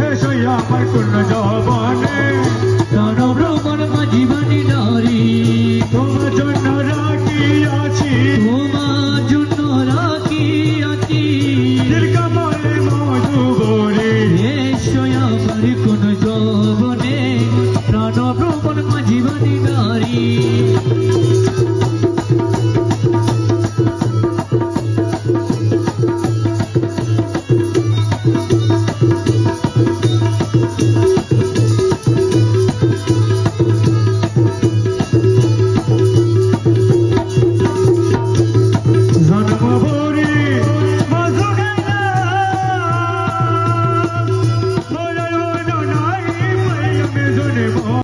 এসোই আমার কোন জবনে প্রাণভ্রমণ মাঝিবাণী নারী তোমার জন্য রাখিয়াছি তোমার জন্য রাখিয়াছি দীর্ঘময় মধুবনে এসো আমার কোন যৌবনে প্রাণভ্রমণ মাঝিবাণী নারী